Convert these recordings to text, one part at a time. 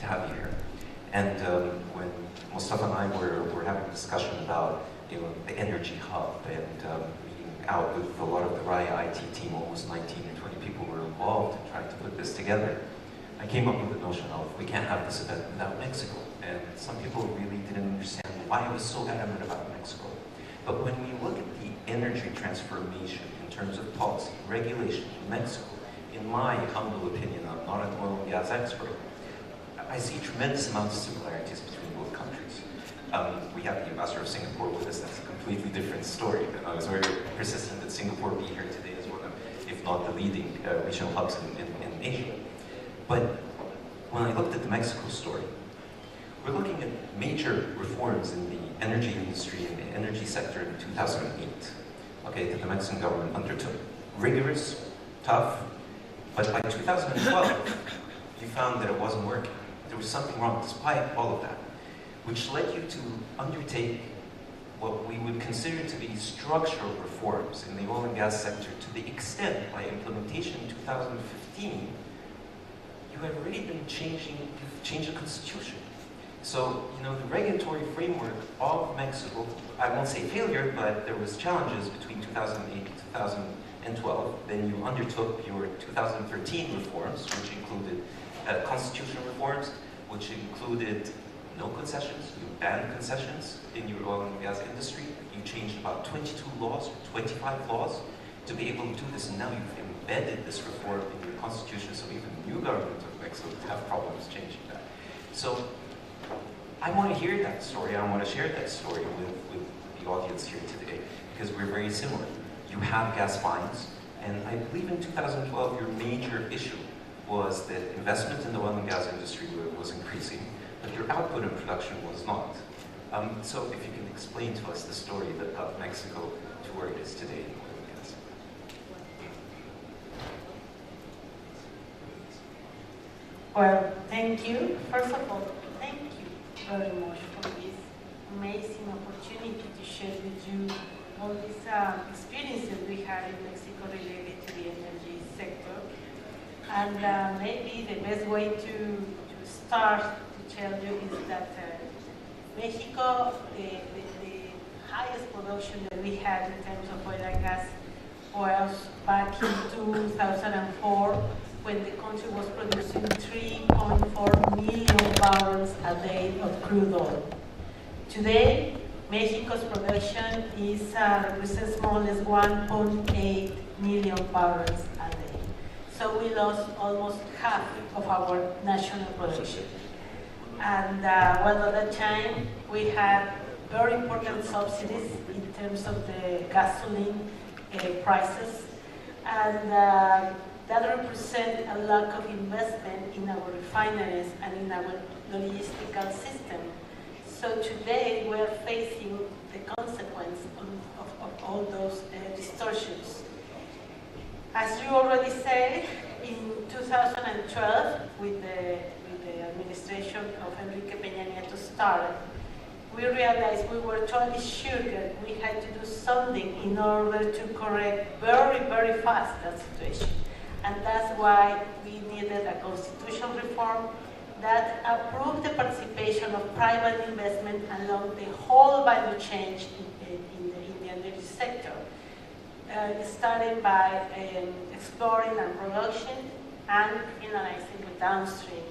to have you here. And when Mustafa and I were having a discussion about the energy hub and meeting out with a lot of the Raya IT team, almost 19 or 20 people were involved in trying to put this together, I came up with the notion of we can't have this event without Mexico. And some people really didn't understand why I was so adamant about Mexico. But when we look at the energy transformation in terms of policy, regulation in Mexico, in my humble opinion, I'm not an oil and gas expert, I see tremendous amounts of similarities between both countries. We have the ambassador of Singapore with us. That's a completely different story. And I was very persistent that Singapore be here today as one of, if not the leading regional hubs in Asia. But when I looked at the Mexico story, we're looking at major reforms in the energy industry and the energy sector in 2008, okay, that the Mexican government undertook. Rigorous, tough, but by 2012, you found that it wasn't working. There was something wrong despite all of that, which led you to undertake what we would consider to be structural reforms in the oil and gas sector to the extent by implementation in 2015, you have already been you've changed the constitution. So, the regulatory framework of Mexico, I won't say failure, but there was challenges between 2008 and 2012. Then you undertook your 2013 reforms, which included constitutional reforms, which included no concessions. You banned concessions in your oil and gas industry. You changed about 22 laws, or 25 laws, to be able to do this. And now you've embedded this reform in your constitution, so even the new government of Mexico have problems changing that. So I want to hear that story. I want to share that story with the audience here today, because we're very similar. You have gas fines, and I believe in 2012 your major issue was that investment in the oil and gas industry was increasing, but your output and production was not. So if you can explain to us the story of Mexico to where it is today in oil and gas. Well, thank you. First of all, thank you very much for this amazing opportunity to share with you all these experiences we had in Mexico related to the energy sector. And maybe the best way to start to tell you is that Mexico, the highest production that we had in terms of oil and gas was back in 2004, when the country was producing 3.4 million barrels a day of crude oil. Today, Mexico's production represents more or less 1.8 million barrels a day. So we lost almost half of our national production. And well, at that time, we had very important subsidies in terms of the gasoline prices. And that represents a lack of investment in our refineries and in our logistical system. So today we are facing the consequence of all those distortions. As you already said, in 2012, with the administration of Enrique Peña Nieto started, we realized we were totally sure that we had to do something in order to correct very, very fast that situation. And that's why we needed a constitutional reform that approved the participation of private investment along the whole value chain in the energy sector, starting by exploring and production and criminalizing the downstream,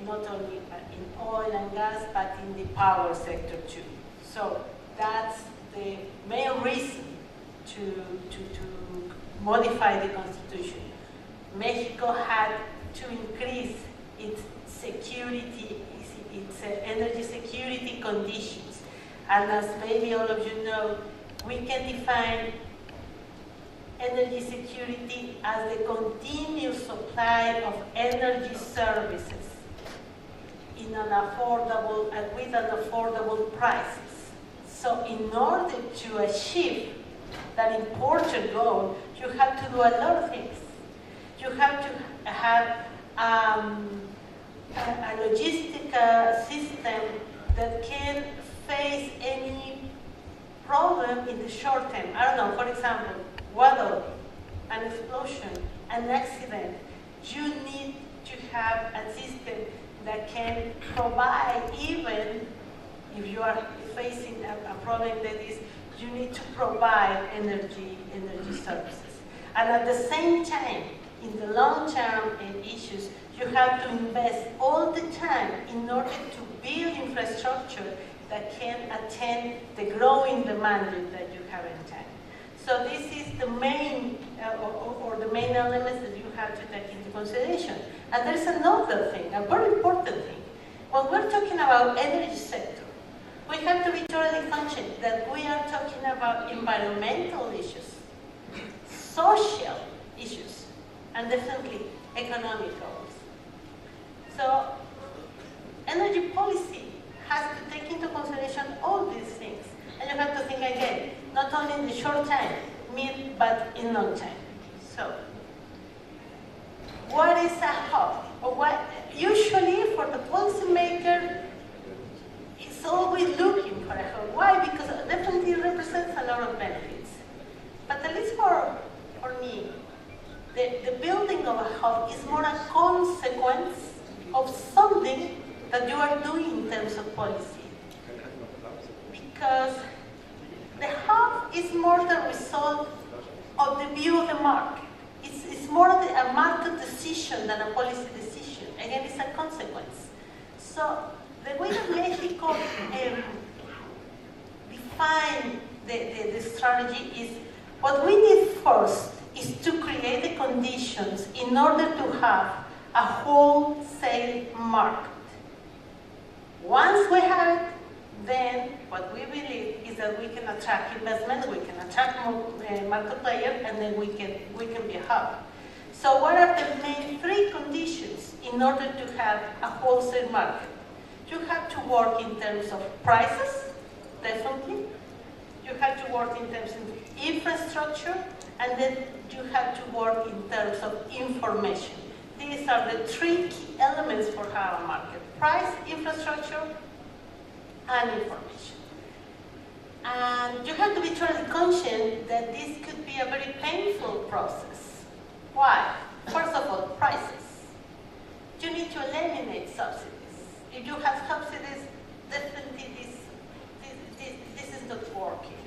not only in oil and gas, but in the power sector too. So that's the main reason to modify the constitution. Mexico had to increase its security, its energy security conditions. And as maybe all of you know, we can define energy security as the continuous supply of energy services in an affordable and with an affordable prices. So in order to achieve that important goal, you have to do a lot of things. You have to have a logistic system that can face any problem in the short term. I don't know, for example, water, an explosion, an accident. You need to have a system that can provide, even if you are facing a problem that is, you need to provide energy services. And at the same time, in the long-term issues, you have to invest all the time in order to build infrastructure that can attend the growing demand that you have in time. So this is the main, or the main elements that you have to take into consideration. And there's another thing, a very important thing. When we're talking about energy sector, we have to be totally conscious that we are talking about environmental issues, social issues, and definitely economic goals. So energy policy has to take into consideration all these things. And you have to think again, not only in the short time, mid, but in long time. So, what is a hub? Or what, usually for the policymaker, it's always looking for a hub. Why? Because it definitely represents a lot of benefits. But at least for me, the building of a hub is more a consequence of something that you are doing in terms of policy. Because the hub is more the result of the view of the market. It's more a market decision than a policy decision. Again, it's a consequence. So the way that Mexico define the strategy is, what we need first is to create the conditions in order to have a wholesale market. Once we have it, then what we believe is that we can attract investment, we can attract market players, and then we can be a hub. So what are the main three conditions in order to have a wholesale market? You have to work in terms of prices, definitely. You have to work in terms of infrastructure, and then you have to work in terms of information. These are the three key elements for having a market: price, infrastructure, and information. And you have to be totally conscious that this could be a very painful process. Why? First of all, prices. You need to eliminate subsidies. If you have subsidies, definitely this is not working.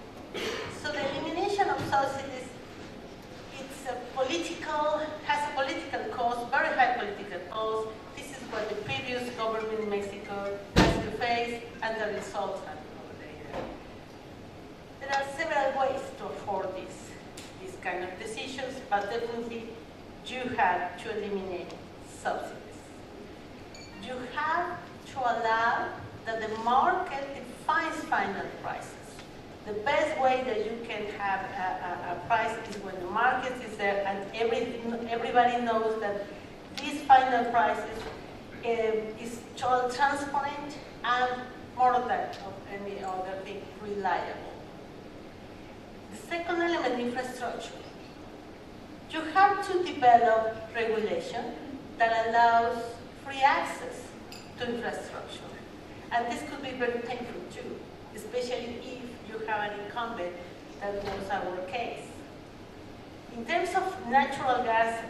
So the elimination of subsidies, has a political cost, very high political cost. This is what the previous government in Mexico has to face, and the results are over there. There are several ways to afford these kind of decisions, but definitely you have to eliminate subsidies. You have to allow that the market defines final prices. The best way that you can have a price is when the market is there and everybody knows that these final prices is transparent and, more than any other thing, reliable. The second element, infrastructure. You have to develop regulation that allows free access to infrastructure. And this could be very painful too, especially if you have an incumbent that was our case. In terms of natural gas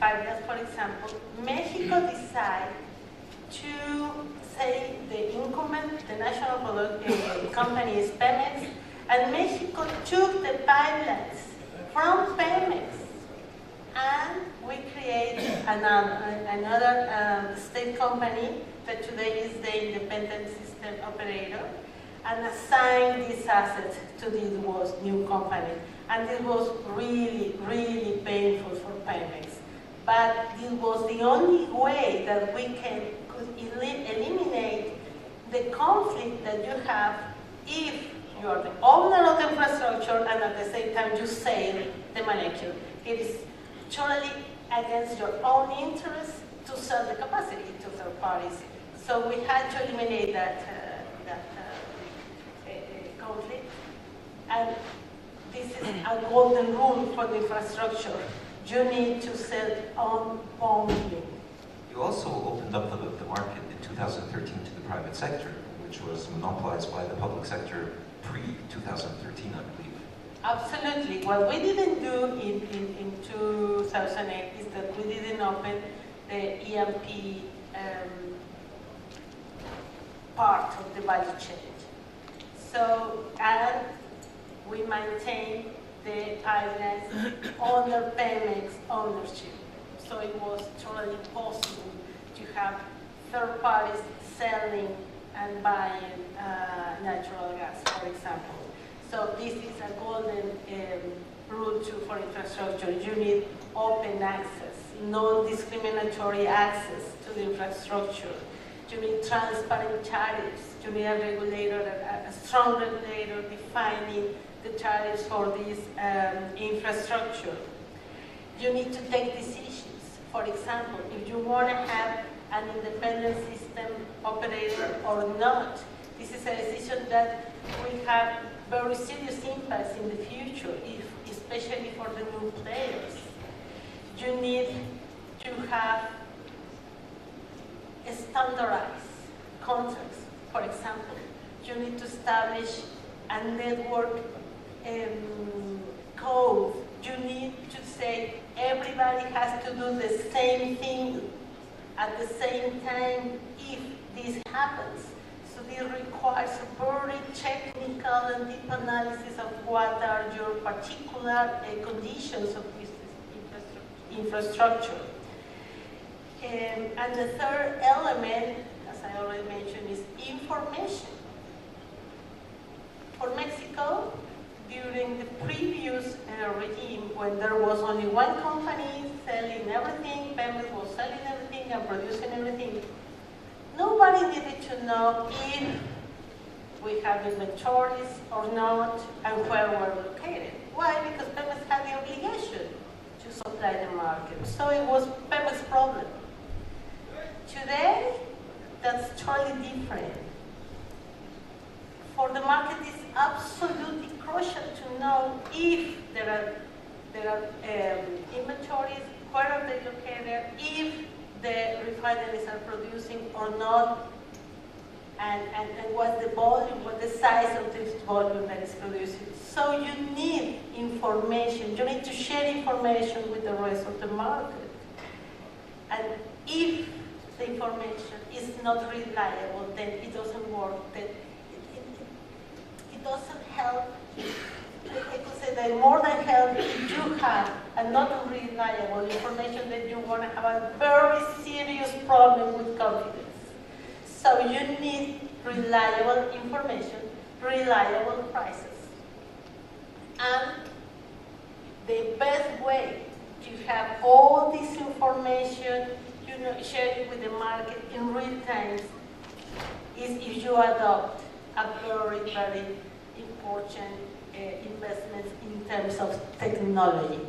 pipelines, for example, Mexico decided to say the incumbent, the national company is Pemex, and Mexico took the pipelines from Pemex, and we created another state company that today is the independent system operator, and assigned these assets to this new company. And it was really, really painful for Pemex. But this was the only way that we could eliminate the conflict that you have if you are the owner of the infrastructure and at the same time you sell the molecule. It is totally against your own interest to sell the capacity to third parties. So we had to eliminate that conflict. And this is a golden rule for the infrastructure. You need to sell only. You also opened up the market in 2013 to the private sector, which was monopolized by the public sector pre-2013, I believe. Absolutely. What we didn't do in 2008 is that we didn't open the EMP part of the value chain. So, and we maintain the pipelines under Pemex ownership. So it was totally impossible to have third parties selling and buying natural gas, for example. So this is a golden rule for infrastructure. You need open access, non-discriminatory access to the infrastructure. You need transparent tariffs. You need a regulator, a strong regulator defining the tariffs for this infrastructure. You need to take decisions. For example, if you want to have an independent system operator or not, this is a decision that will have very serious impacts in the future, especially for the new players. You need to have standardized contracts. For example, you need to establish a network code. You need to say everybody has to do the same thing at the same time if this happens. So this requires a very technical and deep analysis of what are your particular conditions of this infrastructure. And the third element, as I already mentioned, is information. For Mexico, during the previous regime, when there was only one company selling everything, Pemex was selling everything and producing everything, nobody needed to know if we have inventories or not and where we're located. Why? Because Pemex had the obligation to supply the market. So it was Pemex's problem. Today, that's totally different. For the market, it's absolutely crucial to know if there are inventories, where are they located, if the refineries are producing or not, and what's the volume, what the size of this volume that is producing. So you need information. You need to share information with the rest of the market. And if the information is not reliable, then it doesn't work. Then it doesn't help. I could say that more than help, if you have a not reliable information, then you want to have a very serious problem with confidence. So you need reliable information, reliable prices. And the best way to have all this information, share it with the market in real time, is if you adopt a very, very important investment in terms of technology.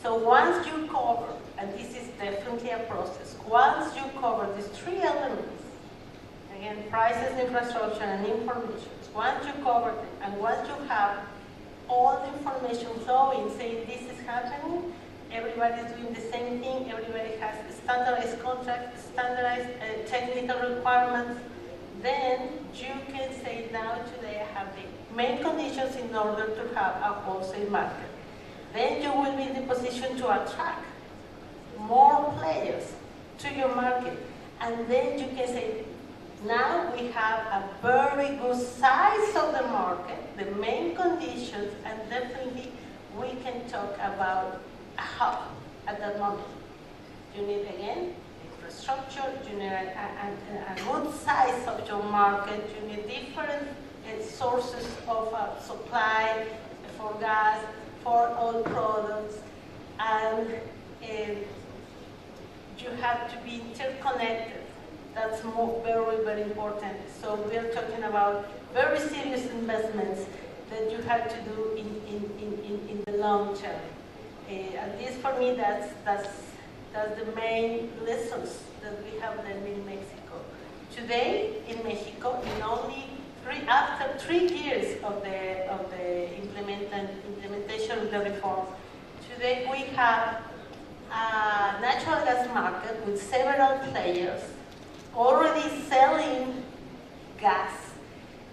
So once you cover, and this is definitely a process, once you cover these three elements, again, prices, infrastructure, and information, once you cover them, and once you have all the information flowing, saying this is happening, everybody is doing the same thing, everybody has standardized contracts, standardized technical requirements, then you can say, now today I have the main conditions in order to have a wholesale market. Then you will be in the position to attract more players to your market. And then you can say, now we have a very good size of the market, the main conditions, and definitely we can talk about a hub at that moment. You need, again, infrastructure, you need a good size of your market, you need different sources of supply for gas, for oil products, and you have to be interconnected. That's very, very important. So we're talking about very serious investments that you have to do in the long term. At least for me, that's the main lessons that we have learned in Mexico. Today, in Mexico, in only after 3 years of the implementation of the reform, today we have a natural gas market with several players already selling gas.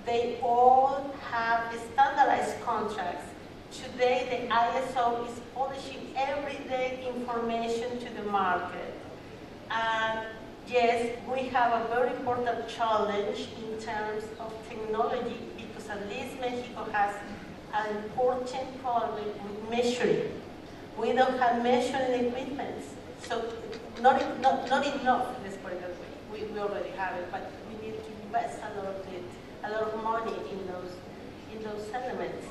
They all have standardized contracts. Today, the ISO is publishing everyday information to the market. And yes, we have a very important challenge in terms of technology because at least Mexico has an important problem with measuring. We don't have measuring equipment, so not enough, let's put it that way. We already have it, but we need to invest a lot of money in those elements.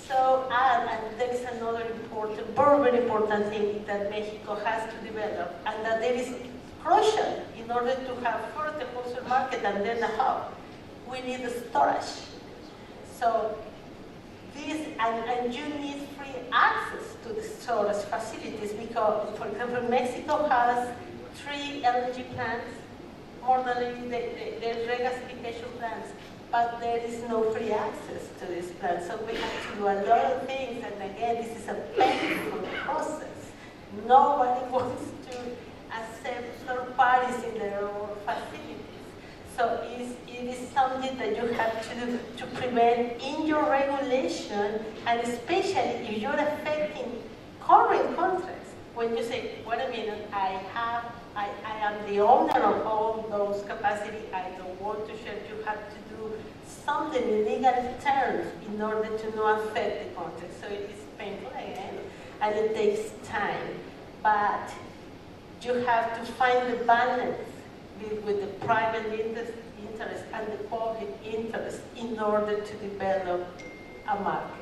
So, and there's another important, very important thing that Mexico has to develop, and that there is crucial in order to have first the wholesale market and then the hub. We need the storage. So, and you need free access to the storage facilities because, for example, Mexico has 3 LNG plants, more than the regasification plants, but there is no free access to these plants. So we have to do a lot of things, and again, this is a painful process. Nobody wants to accept third parties in their own facilities. So it is something that you have to do to prevent in your regulation, and especially if you're affecting current contracts. When you say, wait a minute, I am the owner of all those capacity, I don't want to share, you have to do something in legal terms in order to not affect the contract. So it is painful again, and it takes time. But you have to find the balance with the private interest and the public interest in order to develop a market.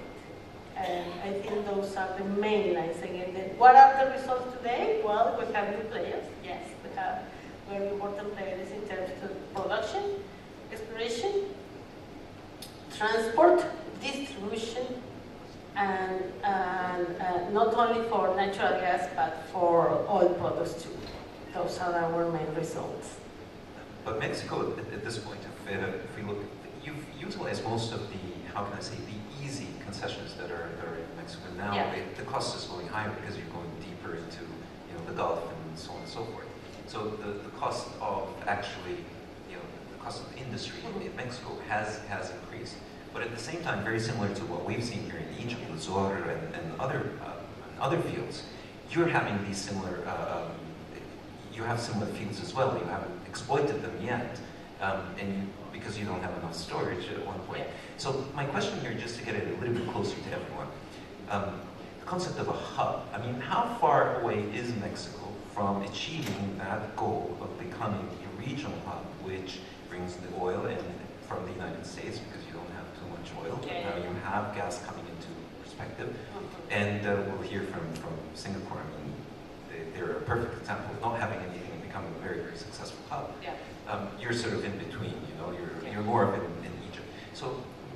And I think those are the main lines. Again, what are the results today? Well, we have new players. Yes, we have very important players in terms of production, exploration, transport, distribution, and not only for natural gas, but for oil products too. Those are our main results. But Mexico, at this point, if we look, you've utilized most of the, how can I say, the easy concessions that are in Mexico. Now yeah. The cost is going higher because you're going deeper into the Gulf and so on and so forth. So the cost of actually, the cost of industry in Mexico has increased. But at the same time, very similar to what we've seen here in Egypt, with Zor and other fields, you're having these similar, you have similar fields as well. You haven't exploited them yet, because you don't have enough storage at one point. So my question here, just to get it a little bit closer to everyone, the concept of a hub. I mean, how far away is Mexico from achieving that goal of becoming a regional hub, which brings the oil in from the United States, because you don't have too much oil. Okay. Now you have gas coming into perspective. And we'll hear from Singapore. I mean, they're a perfect example of not having anything and becoming a very, very successful hub. Yeah. You're sort of in between, you're more of in Egypt. So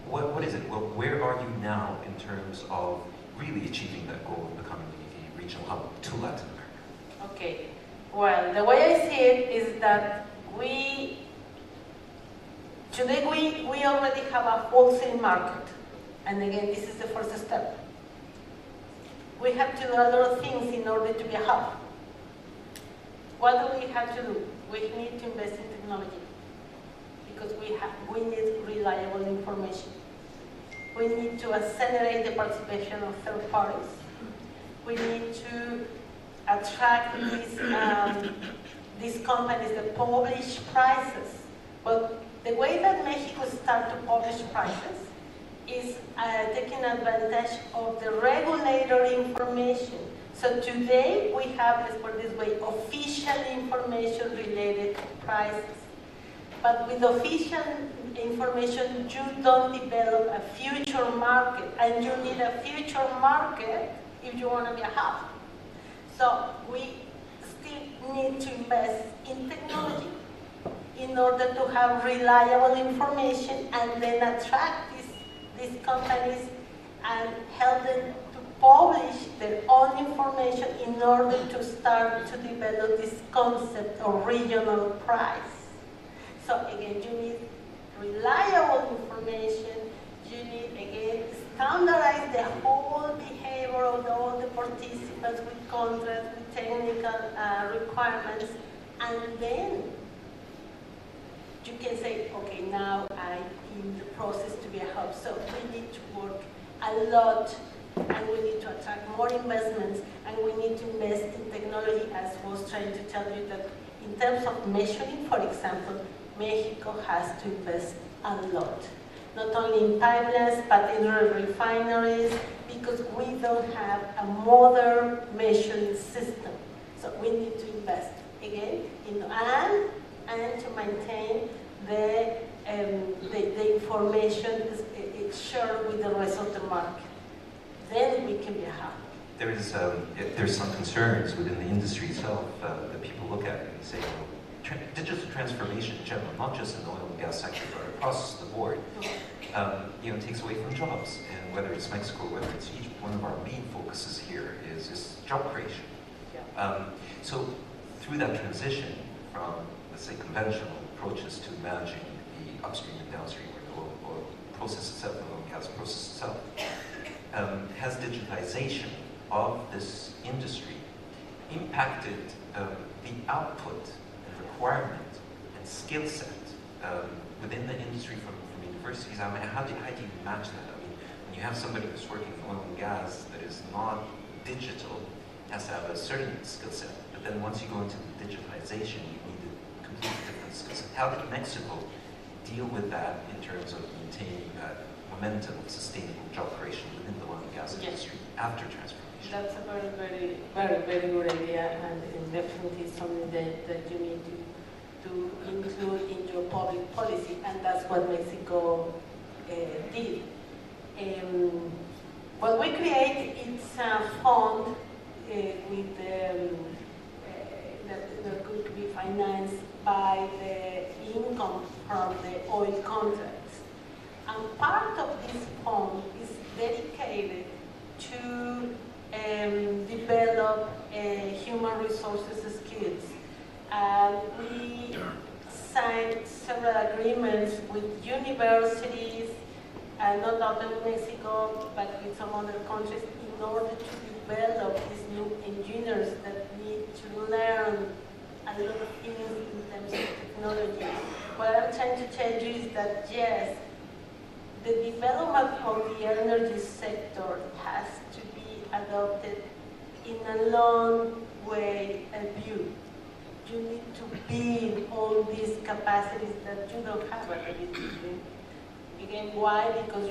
what is it? Well, where are you now in terms of really achieving that goal of becoming a regional hub to Latin America? Okay. Well, the way I see it is that today we already have a wholesale market. And again, this is the first step. We have to do a lot of things in order to be a hub. What do we have to do? We need to invest in technology because we need reliable information. We need to accelerate the participation of third parties. We need to attract these companies that publish prices. But the way that Mexico started to publish prices is taking advantage of the regulator information. So today we have, let's put it this way, official information related to prices. But with official information, you don't develop a future market, and you need a future market if you want to be a hub. So we still need to invest in technology in order to have reliable information and then attract these companies and help them to publish their own information in order to start to develop this concept of regional price. So again, you need reliable information, you need, again, standardize the whole behavior of all the participants with contracts, with technical requirements, and then you can say, okay, now I'm in the process to be a hub. So we need to work a lot, and we need to attract more investments, and we need to invest in technology, as I was trying to tell you, that In terms of measuring, for example, Mexico has to invest a lot, not only in pipelines, but in refineries, because we don't have a modern measuring system. So we need to invest, again, and to maintain the information is shared with the rest of the market. Then we can be happy. There's some concerns within the industry itself that people look at and say, well, digital transformation in general, not just in the oil and gas sector, but across the board, takes away from jobs. And whether it's Mexico, whether it's Egypt, one of our main focuses here is job creation. Yeah. So through that transition from, let's say, conventional approaches to managing the upstream and downstream or the oil process itself, the oil and gas process itself, has digitization of this industry impacted the output and requirement and skill set within the industry from universities? I mean, how do you match that? I mean, when you have somebody who's working in oil and gas that is not digital, has to have a certain skill set, but then once you go into the digitization, you need a completely different skill set. How did Mexico deal with that in terms of maintaining that momentum of sustainable job creation within the oil and gas industry after transformation? That's a very good idea, and definitely something that you need to include in your public policy, and that's what Mexico did. What we create is a fund with that could be financed by the income from the oil contracts. And part of this fund is dedicated to develop human resources skills. And we signed several agreements with universities, not only in Mexico, but with some other countries, in order to develop these new engineers that need to learn a lot of things in terms of technology. What I'm trying to tell you is that, yes, the development of the energy sector has to be adopted in a long way view. You need to build all these capacities that you don't have at the beginning. Again, why? Because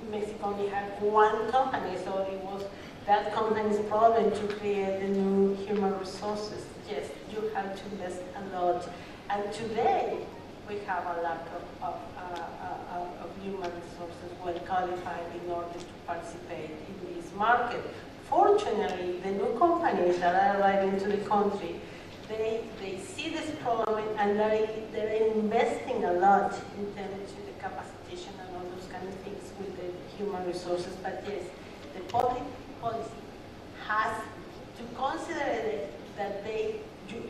Mexico only had one company, so it was that company's problem to create the new human resources. Yes, you have to invest a lot. And today, we have a lack of human resources well qualified in order to participate in this market. Fortunately, the new companies that are arriving to the country, they see this problem and they're investing a lot in terms of the capacitation and all those kind of things with the human resources. But yes, the public policy has to consider that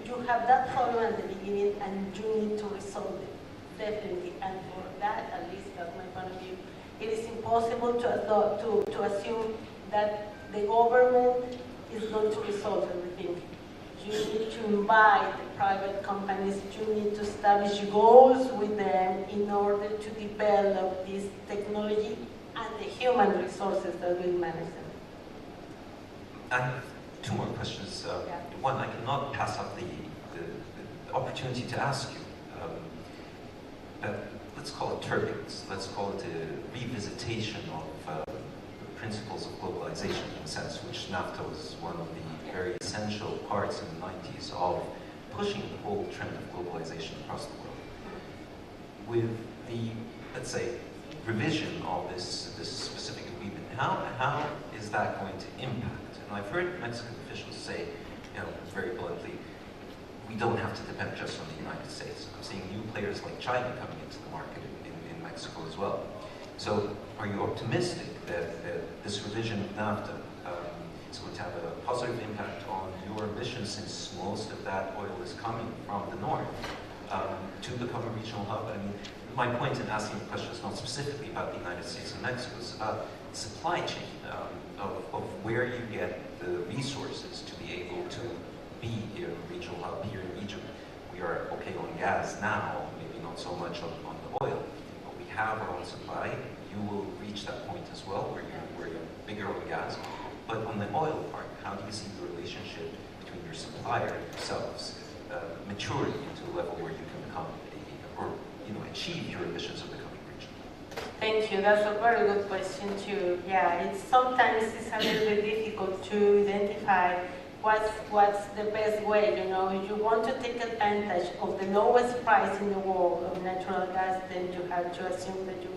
you have that problem at the beginning and you need to resolve it, definitely. And for that, at least that's my point of view, it is impossible to assume that the government is going to resolve everything. You need to invite the private companies, you need to establish goals with them in order to develop this technology and the human resources that will manage them. I have two more questions. One, I cannot pass up the opportunity to ask you. Let's call it turbulence. Let's call it a revisitation of the principles of globalization, in a sense, which NAFTA was one of the very essential parts in the 90s of pushing the whole trend of globalization across the world. With the, let's say, revision of this specific agreement, how is that going to impact? And I've heard Mexican officials say, very bluntly, we don't have to depend just on the United States. I'm seeing new players like China coming into the market in Mexico as well. So are you optimistic that this revision of NAFTA is going to have a positive impact on your ambition, since most of that oil is coming from the north, to become a regional hub? I mean, my point in asking the question is not specifically about the United States and Mexico, it's about supply chain, of where you get the resources to be able to be a regional hub. Here in Egypt, we are okay on gas now, maybe not so much on the oil, but we have our own supply. You will reach that point as well, where you're bigger on gas. But on the oil part, how do you see the relationship between your supplier and yourselves? maturity into a level where you can become or achieve your ambitions of becoming regional? Thank you. That's a very good question too. Yeah, sometimes it's a little bit difficult to identify what's the best way. If you want to take advantage of the lowest price in the world of natural gas, then you have to assume that you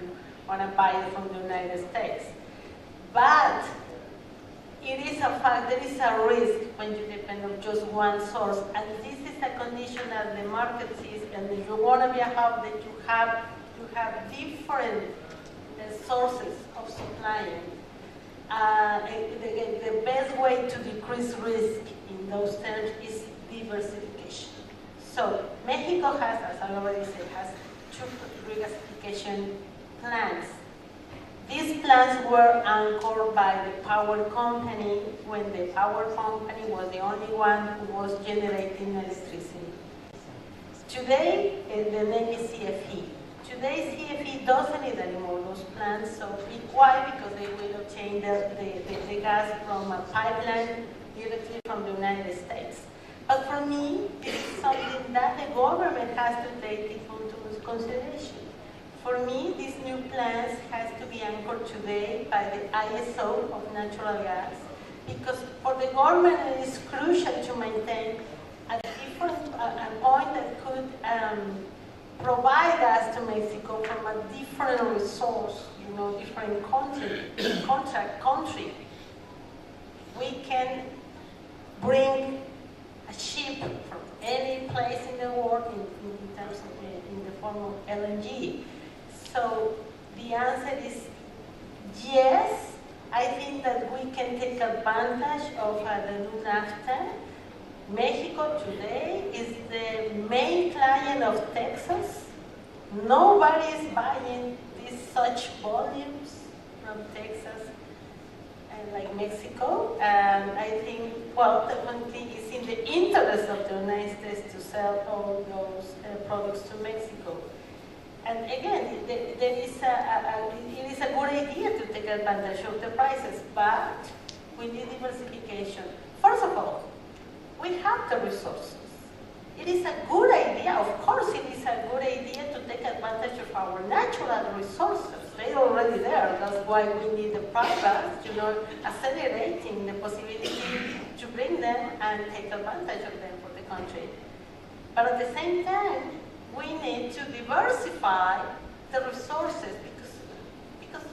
want to buy it from the United States. But it is a fact, there is a risk when you depend on just one source, and this is a condition that the market sees, and if you want to be a hub, that you have different sources of supplying. The best way to decrease risk in those terms is diversification. So Mexico has, as I already said, has 2 regasification plants. These plants were anchored by the power company when the power company was the only one who was generating electricity. Today, the name is CFE. Today, CFE doesn't need anymore those plants. So why? Because they will obtain the gas from a pipeline directly from the United States. But for me, this is something that the government has to take into consideration. For me, these new plants has to be anchored today by the ISO of natural gas, because for the government it is crucial to maintain a point that could provide gas to Mexico from a different resource, different country. We can bring a ship from any place in the world in terms of in the form of LNG. So the answer is yes. I think that we can take advantage of the new NAFTA. Mexico today is the main client of Texas. Nobody is buying these such volumes from Texas like Mexico. And I think, well, definitely it's in the interest of the United States to sell all those products to Mexico. And again, it is a good idea to take advantage of the prices, but we need diversification. First of all, we have the resources. It is a good idea, of course it is a good idea to take advantage of our natural resources. They're already there. That's why we need the programs, accelerating the possibility to bring them and take advantage of them for the country. But at the same time, we need to diversify the resources because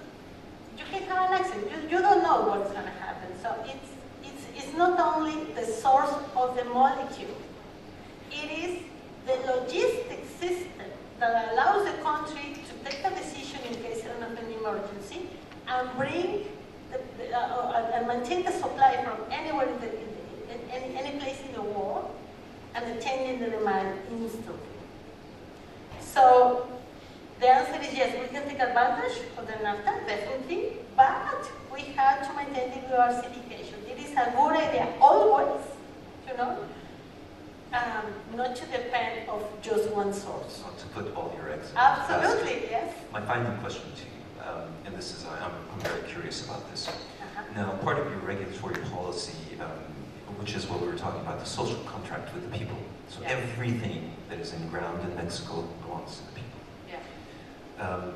you can have an accident. You don't know what's going to happen. So it's not only the source of the molecule. It is the logistic system that allows the country to take a decision in case of an emergency and bring and maintain the supply from anywhere in any place in the world and changing the demand instantly. So the answer is yes, we can take advantage of the NAFTA, definitely, but we have to maintain the diversification. It is a good idea always, not to depend of just one source. Not to put all your eggs in Absolutely, yes. My final question to you, and this is, I'm very curious about this. Now, part of your regulatory policy, which is what we were talking about, the social contract with the people. So everything that is in the ground in Mexico belongs to the people. Yeah.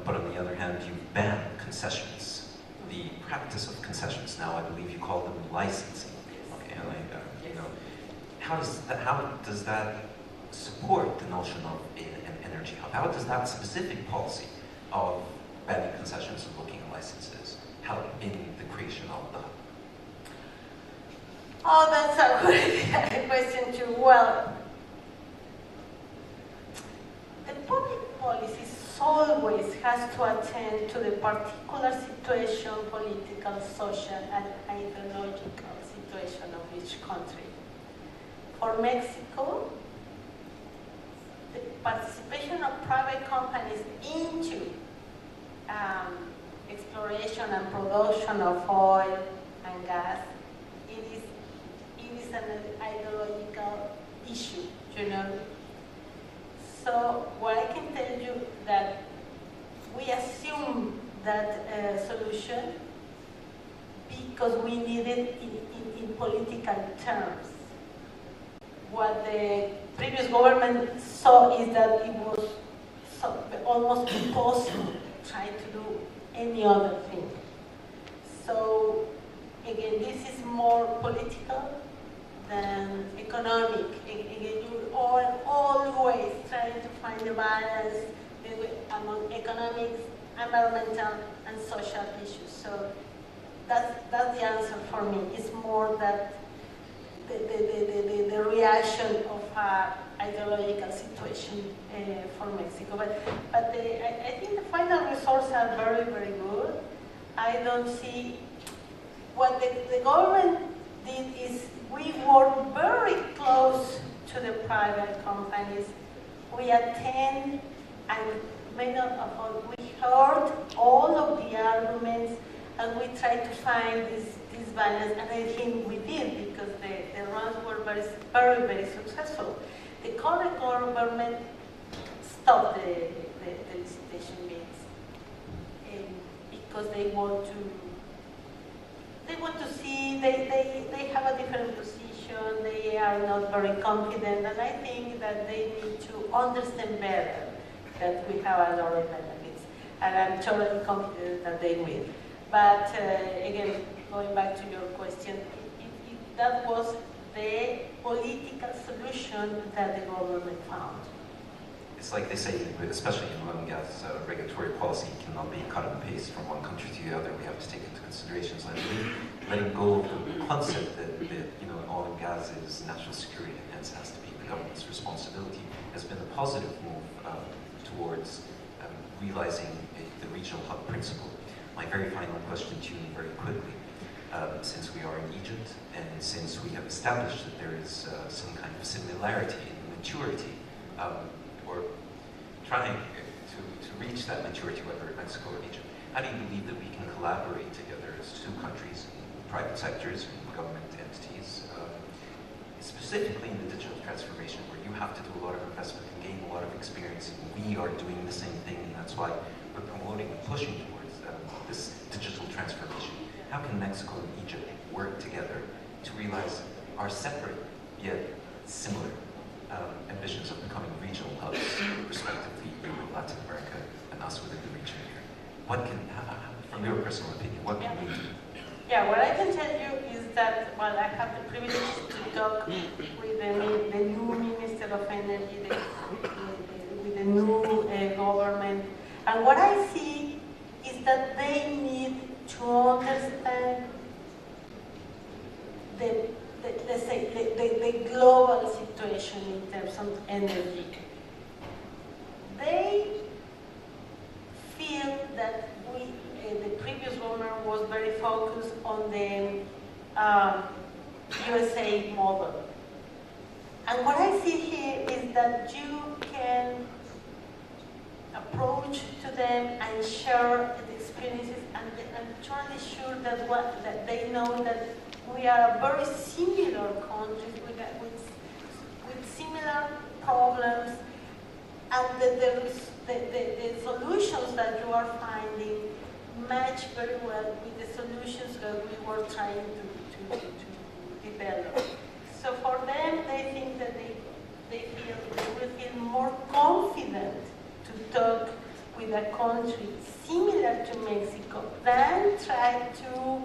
But on the other hand, you ban concessions, the practice of concessions. Now, I believe you call them licensing. Okay, how does that support the notion of an energy hub? How does that specific policy of banning concessions and looking at licenses help in the creation of the hub? Oh, that's a good question too. Well, the public policy always has to attend to the particular situation, political, social, and ideological situation of each country. For Mexico, the participation of private companies into exploration and production of oil and gas, it is an ideological issue, So what I can tell you that we assume that solution because we need it in political terms. What the previous government saw is that it was almost impossible trying to do any other thing. So again, this is more political than economic. Again, you're always trying to find a balance among economics, environmental, and social issues. So that's the answer for me. It's more that the reaction of an ideological situation for Mexico. But I think the final results are very, very good. I don't see what the government did is we work very close to the private companies. We attend and many of us, we heard all of the arguments and we tried to find this balance, and I think we did because the runs were very, very, very successful. The current government stopped the licitation bids because they want to see, they have a different position, they are not very confident, and I think that they need to understand better that we have a lot of benefits, and I'm totally confident that they will. But again, going back to your question, that was the political solution that the government found. It's like they say, especially in oil and gas, regulatory policy cannot be cut and paste from one country to the other. We have to take into considerations like letting go of the concept that oil and gas is national security and hence has to be the government's responsibility has been a positive move towards realizing the regional hub principle. My very final question to you very quickly. Since we are in Egypt and since we have established that there is some kind of similarity in maturity, or trying to reach that maturity, whether Mexico or Egypt, how do you believe that we can collaborate together as two countries, private sectors, and government entities, specifically in the digital transformation, where you have to do a lot of investment and gain a lot of experience, and we are doing the same thing, and that's why we're promoting and pushing towards this digital transformation. How can Mexico and Egypt work together to realize our separate yet similar ambitions of becoming regional hubs, respectively Europe, Latin America, and us within the region here? What can, from your personal opinion, what can we do? Yeah, what I can tell you is that, well, I have the privilege to talk with the new Minister of Energy, with the new government, and what I see is that they need to understand the global situation in terms of energy. They feel that the previous government was very focused on the USA model. And what I see here is that you can approach to them and share the experiences, and I'm totally sure that they know that we are a very similar country with similar problems, and the solutions that you are finding match very well with the solutions that we were trying to develop. So for them, they think that they will feel more confident to talk with a country similar to Mexico than try to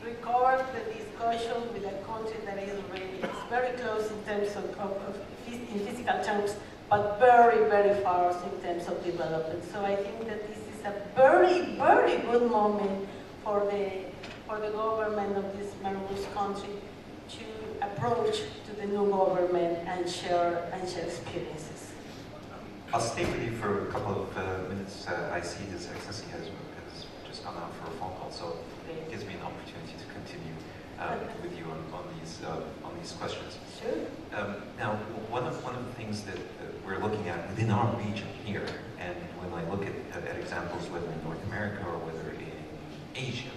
recover the discussion with a country that is really very close in terms in physical terms, but very, very far in terms of development. So I think that this is a very, very good moment for the government of this Mercosur country to approach to the new government and share experiences. I'll stay with you for a couple of minutes. I see His Excellency has just gone out for a phone call, so it gives me an opportunity to continue with you on these questions. Sure. Now, one of the things that we're looking at within our region here, and when I look at examples whether in North America or whether in Asia,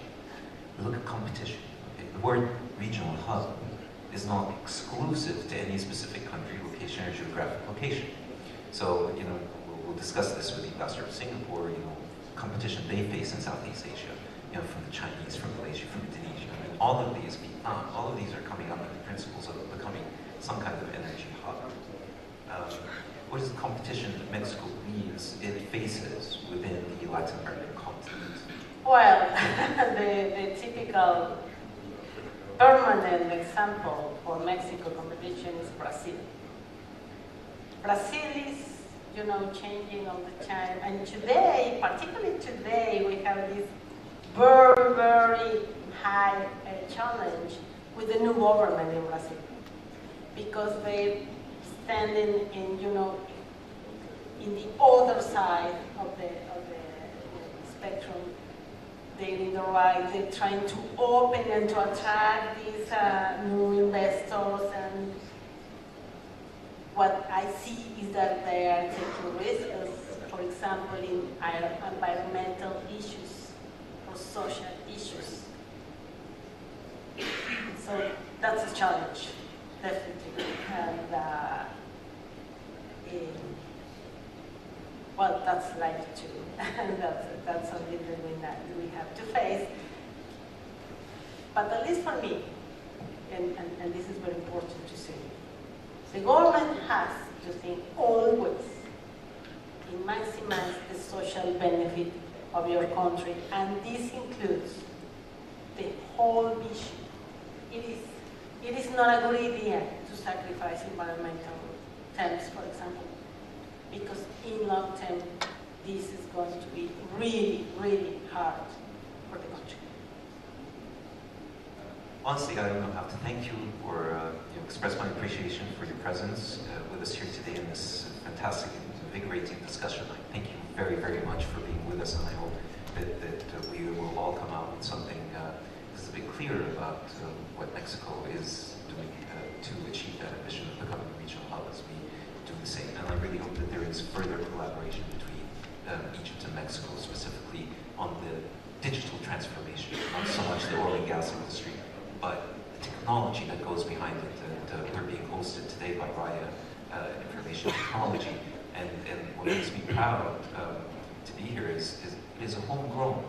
we look at competition. Okay? The word regional hub is not exclusive to any specific country, location, or geographic location. So, we'll discuss this with the ambassador of Singapore, competition they face in Southeast Asia, from the Chinese, from Malaysia, from Indonesia. And all of these are coming up with the principles of becoming some kind of energy hub. What is the competition that Mexico believes it faces within the Latin American continent? Well, the typical permanent example for Mexico competition is Brazil. Brazil is, changing all the time. And today, particularly today, we have this very, very high challenge with the new government in Brazil. Because they're standing in, in the other side of the spectrum. They're in the right, they're trying to open and to attract these new investors, and what I see is that they are taking risks, for example, in environmental issues or social issues. So that's a challenge, definitely. And well, that's life too, and that's something that we have to face. But at least for me, and this is very important to say, the government has to think always in maximize the social benefit of your country, and this includes the whole mission. It is not a good idea to sacrifice environmental terms, for example, because in long term, this is going to be really, really hard for the country. Honestly, I don't know how to thank you or express my appreciation for your presence with us here today in this fantastic and invigorating discussion. I thank you very, very much for being with us, and I hope that we will all come out with something that's a bit clearer about what Mexico is doing to achieve that ambition of becoming a regional hub as we do the same. And I really hope that there is further collaboration between Egypt and Mexico, specifically on the digital transformation, not so much the oil and gas industry, but the technology that goes behind it. And we're being hosted today by Raya Information Technology, and what makes me proud to be here is it is a homegrown,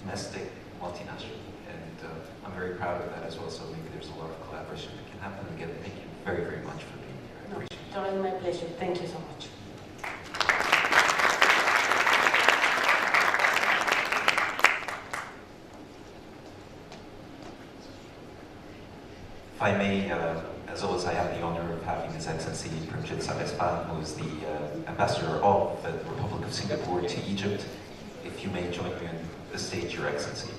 domestic, multinational, and I'm very proud of that as well. So maybe there's a lot of collaboration that can happen. Again, thank you very, very much for being here. I appreciate it. Totally my pleasure. Thank you so much. If I may, as always, I have the honor of having His Excellency Prince Sabespan, who is the Ambassador of the Republic of Singapore to Egypt. If you may join me on the stage, Your Excellency.